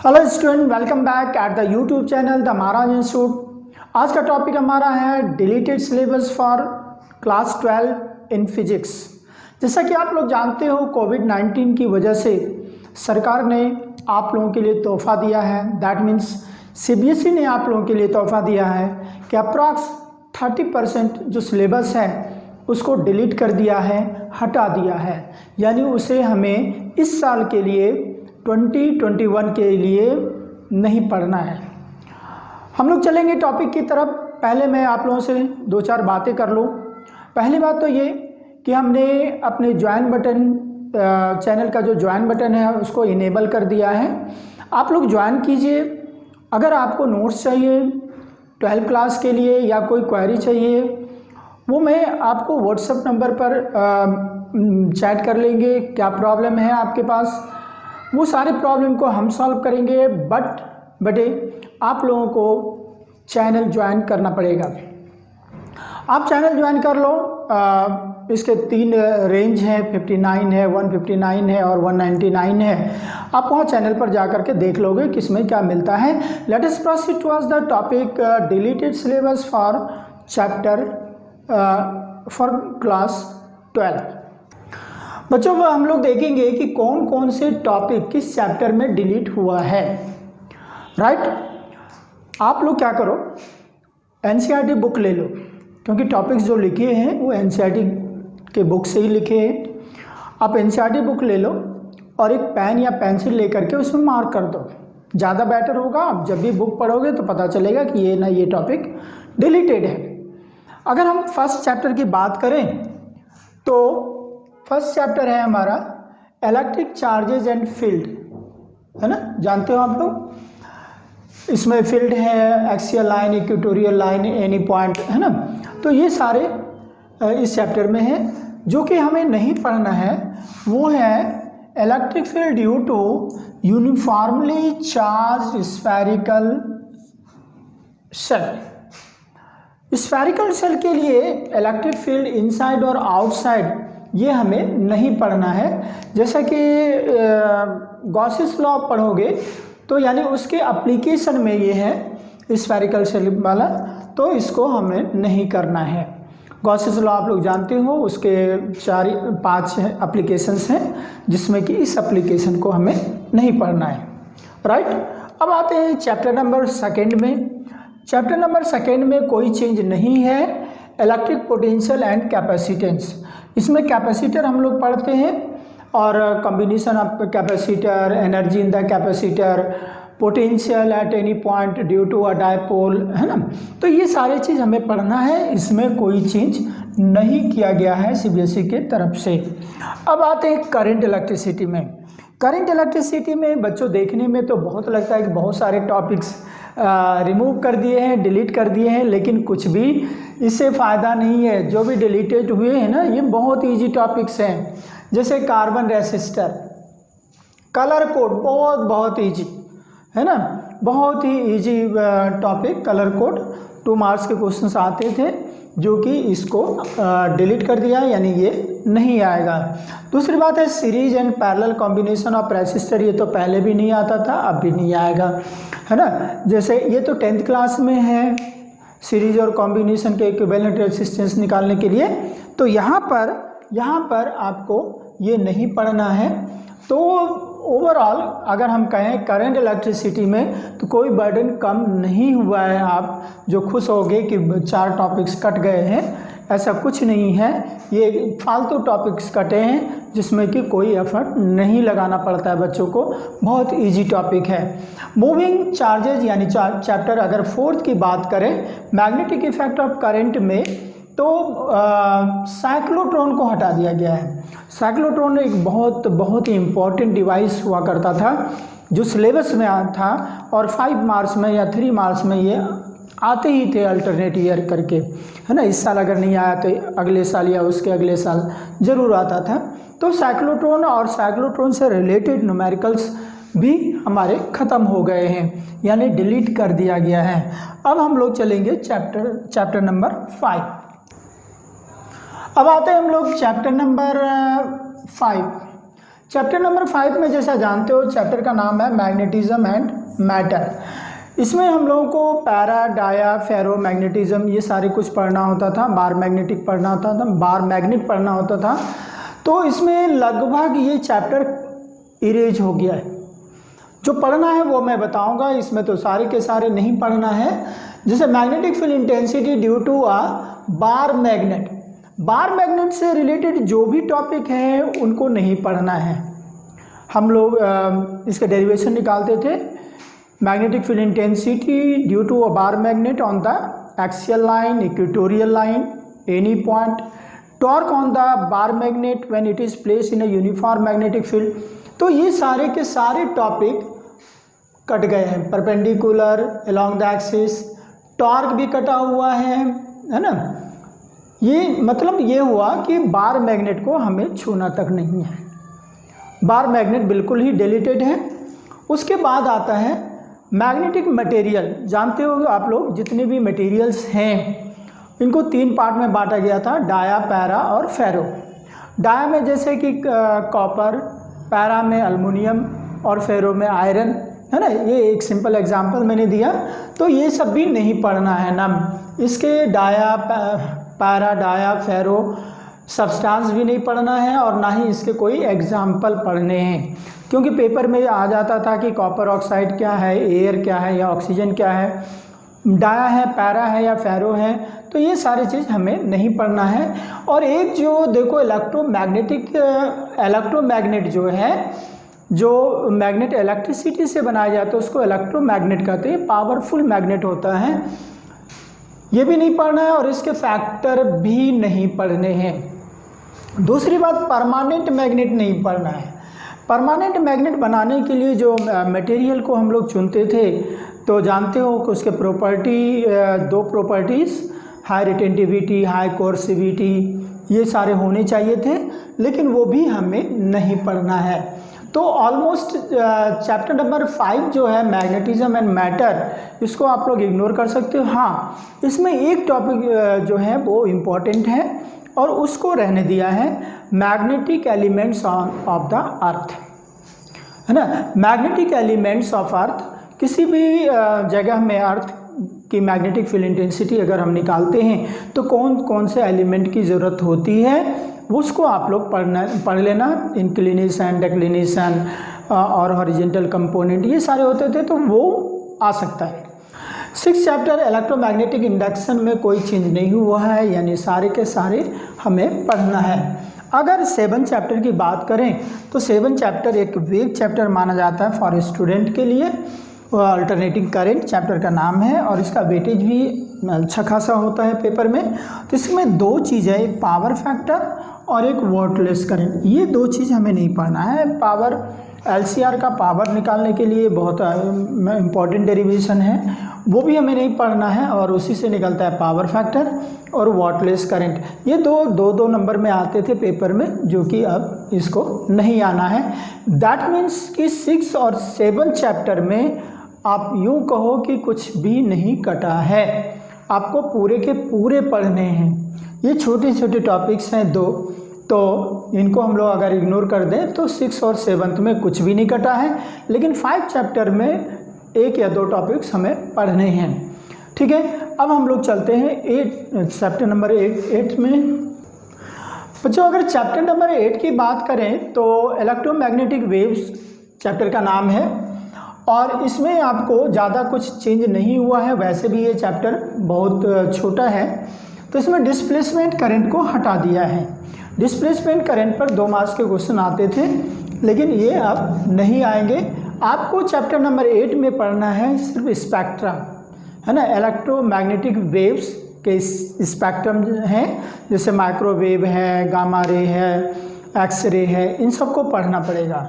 Hello student, welcome back at the YouTube channel the Maharaj institute. आज का topic हमारा है deleted syllabus for class 12 in physics. जैसा कि आप लोग जानते हो, कोविड-19 की वजह से सरकार ने आप लोगों के लिए तोहफा दिया है। दैट मीन्स सीबीएसई ने आप लोगों के लिए तोहफा दिया है कि अप्रॉक्स 30% जो सिलेबस है उसको डिलीट कर दिया है, हटा दिया है। यानी उसे हमें इस साल के लिए 2021 के लिए नहीं पढ़ना है। हम लोग चलेंगे टॉपिक की तरफ। पहले मैं आप लोगों से दो चार बातें कर लूँ। पहली बात तो ये कि हमने अपने ज्वाइन बटन चैनल का जो ज्वाइन बटन है उसको इनेबल कर दिया है। आप लोग ज्वाइन कीजिए। अगर आपको नोट्स चाहिए 12 क्लास के लिए या कोई क्वेरी चाहिए, वो मैं आपको व्हाट्सएप नंबर पर चैट कर लेंगे। क्या प्रॉब्लम है आपके पास, वो सारे प्रॉब्लम को हम सॉल्व करेंगे। बट आप लोगों को चैनल ज्वाइन करना पड़ेगा। आप चैनल ज्वाइन कर लो। इसके 3 रेंज हैं, 59 है, 159 है और 199 है। आप वहाँ चैनल पर जा कर के देख लोगे किसमें क्या मिलता है। Let us proceed towards the topic deleted syllabus for chapter for class 12। बच्चों, हम लोग देखेंगे कि कौन कौन से टॉपिक किस चैप्टर में डिलीट हुआ है। राइट? आप लोग क्या करो, एनसीईआरटी बुक ले लो, क्योंकि टॉपिक्स जो लिखे हैं वो एनसीईआरटी के बुक से ही लिखे हैं। आप एनसीईआरटी बुक ले लो और एक पेन या पेंसिल लेकर के उसमें मार्क कर दो, ज़्यादा बेटर होगा। आप जब भी बुक पढ़ोगे तो पता चलेगा कि ये टॉपिक डिलीटेड है। अगर हम फर्स्ट चैप्टर की बात करें तो फर्स्ट चैप्टर है हमारा इलेक्ट्रिक चार्जेस एंड फील्ड, है ना, जानते हो आप लोग। इसमें फील्ड है, axial line, equatorial line, any point, है ना। तो ये सारे इस चैप्टर में है। जो कि हमें नहीं पढ़ना है वो है electric field due to uniformly charge spherical shell. Spherical shell के लिए इलेक्ट्रिक फील्ड इनसाइड और आउटसाइड ये हमें नहीं पढ़ना है। जैसा कि गॉसेस लॉ पढ़ोगे तो यानी उसके एप्लीकेशन में ये है स्फेरिकल सेल वाला, तो इसको हमें नहीं करना है। गॉसेस लॉ आप लोग जानते हो, उसके 4-5 एप्लीकेशंस हैं जिसमें कि इस एप्लीकेशन को हमें नहीं पढ़ना है। राइट? अब आते हैं चैप्टर नंबर 2 में। चैप्टर नंबर 2 में कोई चेंज नहीं है। Electric potential and capacitance. इसमें कैपेसिटर हम लोग पढ़ते हैं और combination of capacitor, energy in the capacitor, potential at any point due to a dipole, है ना। तो ये सारी चीज़ हमें पढ़ना है। इसमें कोई चेंज नहीं किया गया है सीबीएसई के तरफ से। अब आते हैं करंट इलेक्ट्रिसिटी में। करंट इलेक्ट्रिसिटी में बच्चों देखने में तो बहुत लगता है कि बहुत सारे टॉपिक्स रिमूव कर दिए हैं, डिलीट कर दिए हैं, लेकिन कुछ भी इससे फ़ायदा नहीं है। जो भी डिलीटेड हुए हैं ना, ये बहुत इजी टॉपिक्स हैं। जैसे कार्बन रेसिस्टर, कलर कोड, बहुत इजी, है ना, बहुत ही easy topic. Colour code 2 marks के क्वेश्चंस आते थे, जो कि इसको डिलीट कर दिया, यानी ये नहीं आएगा। दूसरी बात है series and parallel combination of resistor. ये तो पहले भी नहीं आता था, अब भी नहीं आएगा, है ना। जैसे ये तो 10th क्लास में है, सीरीज और कॉम्बिनेशन के इक्विवेलेंट रेसिस्टेंस निकालने के लिए। तो यहाँ पर आपको ये नहीं पढ़ना है। तो ओवरऑल अगर हम कहें करंट इलेक्ट्रिसिटी में तो कोई बर्डन कम नहीं हुआ है। आप जो खुश होगे कि 4 टॉपिक्स कट गए हैं, ऐसा कुछ नहीं है। ये फालतू टॉपिक्स कटे हैं जिसमें कि कोई एफर्ट नहीं लगाना पड़ता है बच्चों को। बहुत इजी टॉपिक है। मूविंग चार्जेस यानी चैप्टर अगर 4th की बात करें, मैग्नेटिक इफेक्ट ऑफ करंट में, तो साइक्लोट्रॉन को हटा दिया गया है। साइक्लोट्रॉन एक बहुत ही इम्पोर्टेंट डिवाइस हुआ करता था जो सिलेबस में था, और 5 मार्क्स में या 3 मार्क्स में ये आते ही थे अल्टरनेट ईयर करके, है ना। इस साल अगर नहीं आया तो अगले साल या उसके अगले साल ज़रूर आता था। तो साइक्लोट्रॉन और साइक्लोट्रॉन से रिलेटेड न्यूमेरिकल्स भी हमारे ख़त्म हो गए हैं, यानी डिलीट कर दिया गया है। अब हम लोग चलेंगे चैप्टर नंबर 5। अब आते हैं हम लोग चैप्टर नंबर 5। चैप्टर नंबर 5 में जैसा जानते हो चैप्टर का नाम है मैग्नेटिज्म एंड मैटर। इसमें हम लोगों को पैरा, डाया, फेरो मैग्नेटिज्म ये सारे कुछ पढ़ना होता था, बार मैग्नेटिक पढ़ना होता था, बार मैग्नेट पढ़ना होता था। तो इसमें लगभग ये चैप्टर इरेज हो गया है। जो पढ़ना है वो मैं बताऊंगा, इसमें तो सारे के सारे नहीं पढ़ना है। जैसे magnetic field intensity due to a bar magnet, bar magnet से रिलेटेड जो भी टॉपिक हैं उनको नहीं पढ़ना है। हम लोग इसके डेरिवेशन निकालते थे। Magnetic field intensity due to a bar magnet on the axial line, equatorial line, any point, torque on the bar magnet when it is placed in a uniform magnetic field. तो ये सारे के सारे topic cut गए हैं। Perpendicular, along the axis, torque भी कटा हुआ है ना। ये मतलब ये हुआ कि बार मैग्नेट को हमें छूना तक नहीं है, बार मैग्नेट बिल्कुल ही डिलीटेड है। उसके बाद आता है मैग्नेटिक मटेरियल। जानते हो आप लोग जितने भी मटेरियल्स हैं इनको 3 पार्ट में बांटा गया था, डाया, पैरा और फेरो। डाया में जैसे कि कॉपर, पैरा में एल्युमिनियम और फेरो में आयरन, है ना। ये एक सिंपल एग्जांपल मैंने दिया। तो ये सब भी नहीं पढ़ना है ना। इसके डाया, पैरा, डाया, फेरो सब्सटेंस भी नहीं पढ़ना है और ना ही इसके कोई एग्जाम्पल पढ़ने हैं, क्योंकि पेपर में आ जाता था कि कॉपर ऑक्साइड क्या है, एयर क्या है या ऑक्सीजन क्या है, डाया है, पैरा है या फेरो है। तो ये सारी चीज़ हमें नहीं पढ़ना है। और एक जो देखो इलेक्ट्रोमैग्नेट जो है, जो मैग्नेट इलेक्ट्रिसिटी से बनाया जाता है उसको इलेक्ट्रोमैग्नेट कहते हैं, पावरफुल मैग्नेट होता है। ये भी नहीं पढ़ना है और इसके फैक्टर भी नहीं पढ़ने हैं। दूसरी बात, परमानेंट मैग्नेट नहीं पढ़ना है। परमानेंट मैग्नेट बनाने के लिए जो मटेरियल को हम लोग चुनते थे, तो जानते हो कि उसके property, 2 properties, high retentivity, high कोर्सिविटी, ये सारे होने चाहिए थे, लेकिन वो भी हमें नहीं पढ़ना है। तो ऑलमोस्ट चैप्टर नंबर 5 जो है मैग्नेटिज्म एंड मैटर, इसको आप लोग इग्नोर कर सकते हो। हाँ, इसमें एक टॉपिक जो है वो इम्पॉर्टेंट है और उसको रहने दिया है, magnetic elements of the earth, है ना। मैग्नेटिक एलिमेंट्स ऑफ अर्थ, किसी भी जगह में अर्थ की मैग्नेटिक फील्ड इंटेंसिटी अगर हम निकालते हैं तो कौन कौन से एलिमेंट की ज़रूरत होती है उसको आप लोग पढ़ लेना। इंक्लिनेशन, डिक्लिनेशन और हॉरिजॉन्टल कंपोनेंट, ये सारे होते थे तो वो आ सकता है। 6 चैप्टर इलेक्ट्रोमैग्नेटिक इंडक्शन में कोई चेंज नहीं हुआ है, यानी सारे के सारे हमें पढ़ना है। अगर 7 चैप्टर की बात करें तो 7 चैप्टर एक वीक चैप्टर माना जाता है फॉर स्टूडेंट के लिए। अल्टरनेटिंग करंट चैप्टर का नाम है और इसका वेटेज भी अच्छा खासा होता है पेपर में। तो इसमें 2 चीज़ है, एक पावर फैक्टर और एक वोल्टलेस करंट। ये 2 चीज़ हमें नहीं पढ़ना है। पावर, LCR का पावर निकालने के लिए बहुत इम्पॉर्टेंट डेरिवेशन है, वो भी हमें नहीं पढ़ना है और उसी से निकलता है पावर फैक्टर और वोल्टलेस करंट। ये दो नंबर में आते थे पेपर में, जो कि अब इसको नहीं आना है। दैट मीन्स कि 6 और 7 चैप्टर में आप यूँ कहो कि कुछ भी नहीं कटा है, आपको पूरे के पूरे पढ़ने हैं। ये छोटे छोटे टॉपिक्स हैं 2, तो इनको हम लोग अगर इग्नोर कर दें तो 6 और 7 में कुछ भी नहीं कटा है, लेकिन 5 चैप्टर में 1 या 2 टॉपिक्स हमें पढ़ने हैं। ठीक है, अब हम लोग चलते हैं चैप्टर नंबर 8 में। बच्चों, अगर चैप्टर नंबर 8 की बात करें तो इलेक्ट्रोमैग्नेटिक वेव्स चैप्टर का नाम है और इसमें आपको ज़्यादा कुछ चेंज नहीं हुआ है। वैसे भी ये चैप्टर बहुत छोटा है, तो इसमें डिस्प्लेसमेंट करंट को हटा दिया है। डिस्प्लेसमेंट करंट पर 2 मार्क्स के क्वेश्चन आते थे, लेकिन ये अब नहीं आएंगे। आपको चैप्टर नंबर 8 में पढ़ना है सिर्फ स्पेक्ट्रम, है ना। इलेक्ट्रोमैग्नेटिक वेव्स के स्पेक्ट्रम हैं, जैसे माइक्रोवेव है, गामा रे है, एक्सरे है, इन सबको पढ़ना पड़ेगा।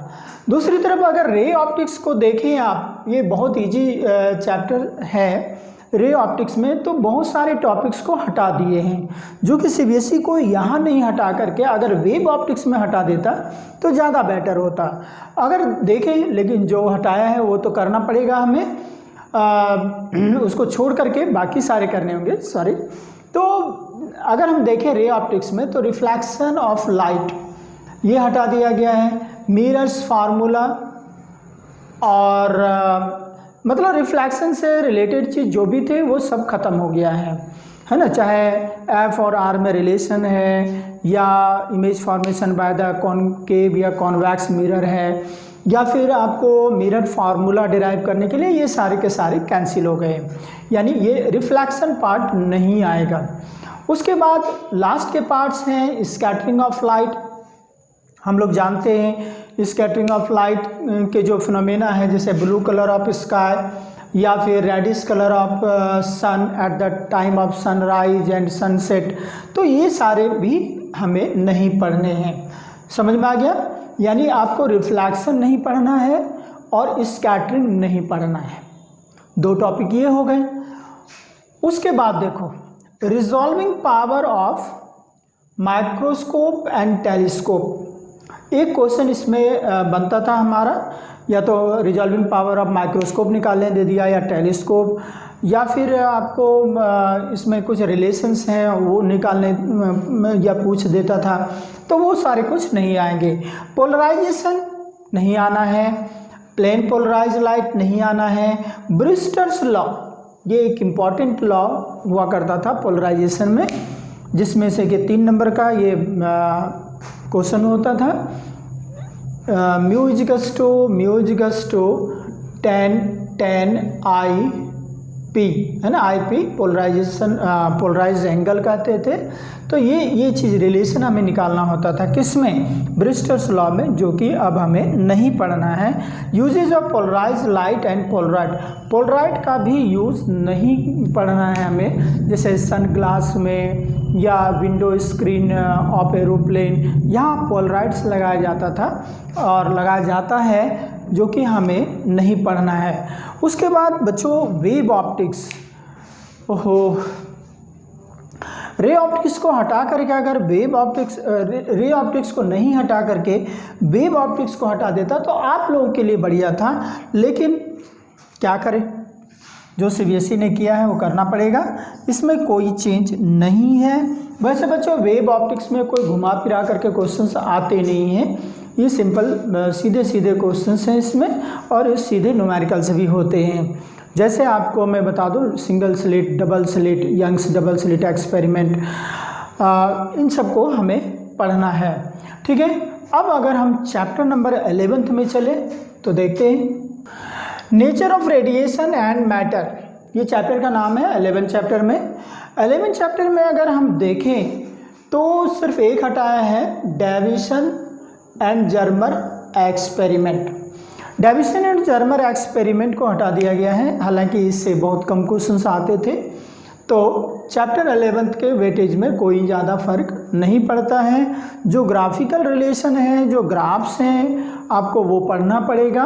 दूसरी तरफ अगर रे ऑप्टिक्स को देखें आप, ये बहुत इजी चैप्टर है रे ऑप्टिक्स में, तो बहुत सारे टॉपिक्स को हटा दिए हैं, जो कि CBSE को यहाँ नहीं हटा करके अगर वेव ऑप्टिक्स में हटा देता तो ज़्यादा बेटर होता। अगर देखें, लेकिन जो हटाया है वो तो करना पड़ेगा हमें, उसको छोड़ करके बाकी सारे करने होंगे सारे। तो अगर हम देखें रे ऑप्टिक्स में तो रिफ्लेक्शन ऑफ लाइट ये हटा दिया गया है। मीरर्स फार्मूला और मतलब रिफ्लेक्शन से रिलेटेड चीज़ जो भी थे वो सब खत्म हो गया है ना। चाहे एफ और आर में रिलेशन है, या image formation by the concave या कॉन्वैक्स मिरर है, या फिर आपको मिरर फार्मूला डिराइव करने के लिए, ये सारे के सारे कैंसिल हो गए, यानी ये रिफ्लेक्शन पार्ट नहीं आएगा। उसके बाद लास्ट के पार्ट्स हैं स्कैटरिंग ऑफ लाइट। हम लोग जानते हैं स्कैटरिंग ऑफ लाइट के जो फिनोमेना है, जैसे ब्लू कलर ऑफ स्काई या फिर reddish colour of sun at the time of sunrise and sunset, तो ये सारे भी हमें नहीं पढ़ने हैं। समझ में आ गया? यानी आपको रिफ्लेक्शन नहीं पढ़ना है और स्कैटरिंग नहीं पढ़ना है। दो टॉपिक ये हो गए। उसके बाद देखो resolving power of microscope and telescope. एक क्वेश्चन इसमें बनता था हमारा, या तो रिजॉल्विंग पावर ऑफ माइक्रोस्कोप निकालने दे दिया या टेलीस्कोप, या फिर आपको इसमें कुछ रिलेशंस हैं वो निकालने या पूछ देता था, तो वो सारे कुछ नहीं आएंगे। पोलराइजेशन नहीं आना है, प्लेन पोलराइज लाइट नहीं आना है, ब्रिस्टर्स लॉ, ये एक इम्पॉर्टेंट लॉ हुआ करता था पोलराइजेशन में, जिसमें से कि 3 नंबर का ये क्वेश्चन होता था। Mu equals to tan I P, है ना, I P polarisation, polarise angle कहते थे। तो ये चीज़ रिलेशन हमें निकालना होता था, किसमें? ब्रिस्टर्स लॉ में, जो कि अब हमें नहीं पढ़ना है। Uses of polarise light and polaroid, polaroid का भी यूज़ नहीं पढ़ना है हमें, जैसे सन ग्लास में या विंडो स्क्रीन ऑफ एरोप्लेन, यहाँ पोलराइड्स लगाया जाता था और लगाया जाता है, जो कि हमें नहीं पढ़ना है। उसके बाद बच्चों वेव ऑप्टिक्स, ओहो, रे ऑप्टिक्स को हटा करके अगर वेव ऑप्टिक्स, रे ऑप्टिक्स को नहीं हटा करके वेव ऑप्टिक्स को हटा देता तो आप लोगों के लिए बढ़िया था, लेकिन क्या करें, जो सीबीएसई ने किया है वो करना पड़ेगा, इसमें कोई चेंज नहीं है। वैसे बच्चों वेव ऑप्टिक्स में कोई घुमा फिरा करके क्वेश्चंस आते नहीं हैं, ये सिंपल सीधे सीधे क्वेश्चंस हैं इसमें, और ये सीधे न्यूमेरिकल्स भी होते हैं। जैसे आपको मैं बता दूं single slit, double slit, Young's double slit experiment, इन सबको हमें पढ़ना है, ठीक है। अब अगर हम चैप्टर नंबर 11 में चले तो देखते हैं nature of radiation and matter, ये चैप्टर का नाम है 11 चैप्टर में। 11 चैप्टर में अगर हम देखें तो सिर्फ एक हटाया है, Davisson and Germer experiment. Davisson and Germer experiment को हटा दिया गया है, हालांकि इससे बहुत कम क्वेश्चंस आते थे, तो चैप्टर 11 के वेटेज में कोई ज़्यादा फर्क नहीं पड़ता है। जो ग्राफिकल रिलेशन है, जो ग्राफ्स हैं, आपको वो पढ़ना पड़ेगा,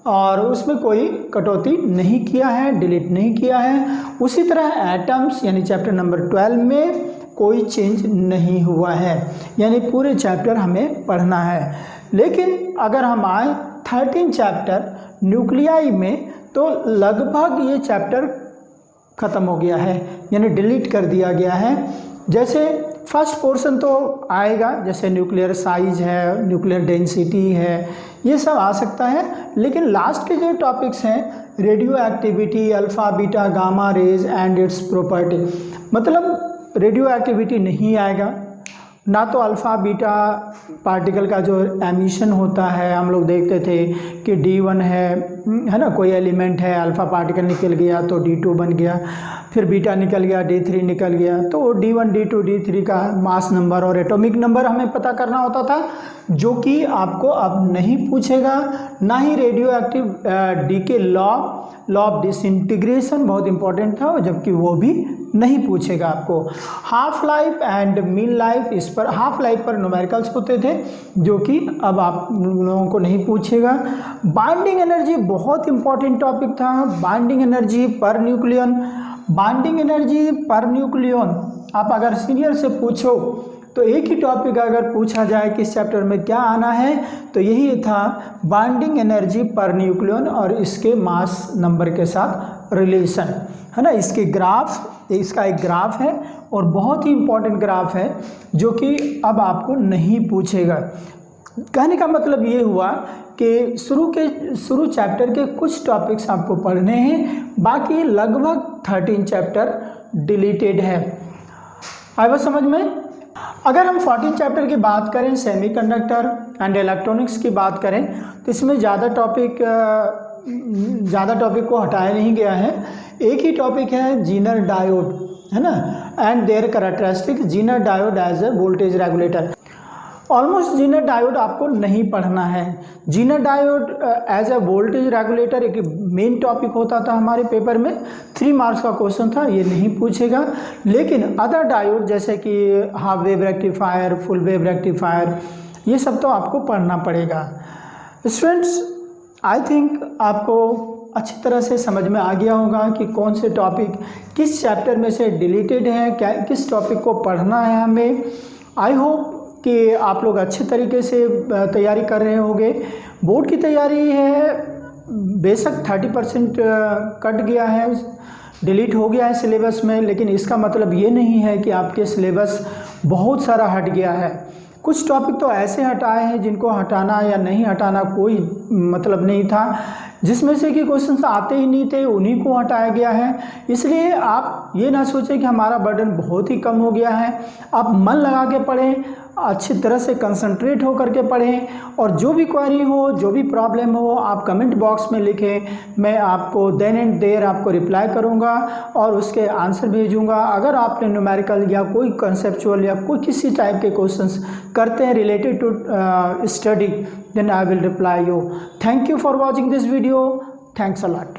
और उसमें कोई कटौती नहीं किया है, डिलीट नहीं किया है। उसी तरह एटम्स यानी चैप्टर नंबर 12 में कोई चेंज नहीं हुआ है, यानी पूरे चैप्टर हमें पढ़ना है। लेकिन अगर हम आए 13 चैप्टर न्यूक्लियाई में, तो लगभग ये चैप्टर ख़त्म हो गया है, यानी डिलीट कर दिया गया है। जैसे फर्स्ट पोर्शन तो आएगा, जैसे न्यूक्लियर साइज है, न्यूक्लियर डेंसिटी है, ये सब आ सकता है, लेकिन लास्ट के जो टॉपिक्स हैं radio activity, alpha beta gamma rays and it's property, मतलब रेडियो एक्टिविटी नहीं आएगा, ना तो अल्फ़ा बीटा पार्टिकल का जो एमिशन होता है, हम लोग देखते थे कि D1 है ना, कोई एलिमेंट है, अल्फ़ा पार्टिकल निकल गया तो D2 बन गया, फिर बीटा निकल गया, D3 निकल गया, तो D1 D2 D3 का मास नंबर और एटॉमिक नंबर हमें पता करना होता था, जो कि आपको अब नहीं पूछेगा। ना ही रेडियो एक्टिव डी के लॉ ऑफ डिसइंटीग्रेशन बहुत इंपॉर्टेंट था, जबकि वो भी नहीं पूछेगा आपको। Half life and mean life, इस पर हाफ लाइफ पर न्यूमेरिकल्स होते थे, जो कि अब आप लोगों को नहीं पूछेगा। बाइंडिंग एनर्जी बहुत इंपॉर्टेंट टॉपिक था, binding energy per nucleon, binding energy per nucleon, आप अगर सीनियर से पूछो तो एक ही टॉपिक अगर पूछा जाए किस चैप्टर में क्या आना है, तो यही था बाइंडिंग एनर्जी पर न्यूक्लियन और इसके मास नंबर के साथ रिलेशन, है ना। इसके ग्राफ, इसका एक ग्राफ है और बहुत ही इंपॉर्टेंट ग्राफ है, जो कि अब आपको नहीं पूछेगा। कहने का मतलब ये हुआ कि शुरू चैप्टर के कुछ टॉपिक्स आपको पढ़ने हैं, बाकी लगभग 13 चैप्टर डिलीटेड है। आया बात समझ में? अगर हम 14 चैप्टर की बात करें, सेमीकंडक्टर एंड इलेक्ट्रॉनिक्स की बात करें, तो इसमें ज़्यादा टॉपिक को हटाया नहीं गया है। एक ही टॉपिक है जीनर डायोड, है ना, and their characteristic Zener diode as a voltage regulator. Almost Zener diode आपको नहीं पढ़ना है। Zener diode as a voltage regulator एक मेन टॉपिक होता था हमारे पेपर में, 3 मार्क्स का क्वेश्चन था, ये नहीं पूछेगा। लेकिन अदर डायोड जैसे कि half wave rectifier, full wave rectifier, ये सब तो आपको पढ़ना पड़ेगा। स्टूडेंट्स, आई थिंक आपको अच्छी तरह से समझ में आ गया होगा कि कौन से टॉपिक किस चैप्टर में से डिलीटेड है, क्या किस टॉपिक को पढ़ना है हमें। आई होप कि आप लोग अच्छे तरीके से तैयारी कर रहे होंगे। बोर्ड की तैयारी है, बेशक 30% कट गया है, डिलीट हो गया है सिलेबस में, लेकिन इसका मतलब ये नहीं है कि आपके सिलेबस बहुत सारा हट गया है। कुछ टॉपिक तो ऐसे हटाए हैं जिनको हटाना या नहीं हटाना कोई मतलब नहीं था, जिसमें से कि क्वेश्चंस आते ही नहीं थे, उन्हीं को हटाया गया है। इसलिए आप ये ना सोचें कि हमारा बर्डन बहुत ही कम हो गया है। आप मन लगा के पढ़ें, अच्छी तरह से कंसंट्रेट होकर के पढ़ें, और जो भी क्वेरी हो, जो भी प्रॉब्लम हो, आप कमेंट बॉक्स में लिखें। मैं आपको देन एंड देयर आपको रिप्लाई करूंगा और उसके आंसर भेजूंगा। अगर आपने न्यूमेरिकल या कोई कंसेप्चुअल या कोई किसी टाइप के क्वेश्चंस करते हैं related to study, then I will reply you. Thank you for watching this video. Thanks a lot.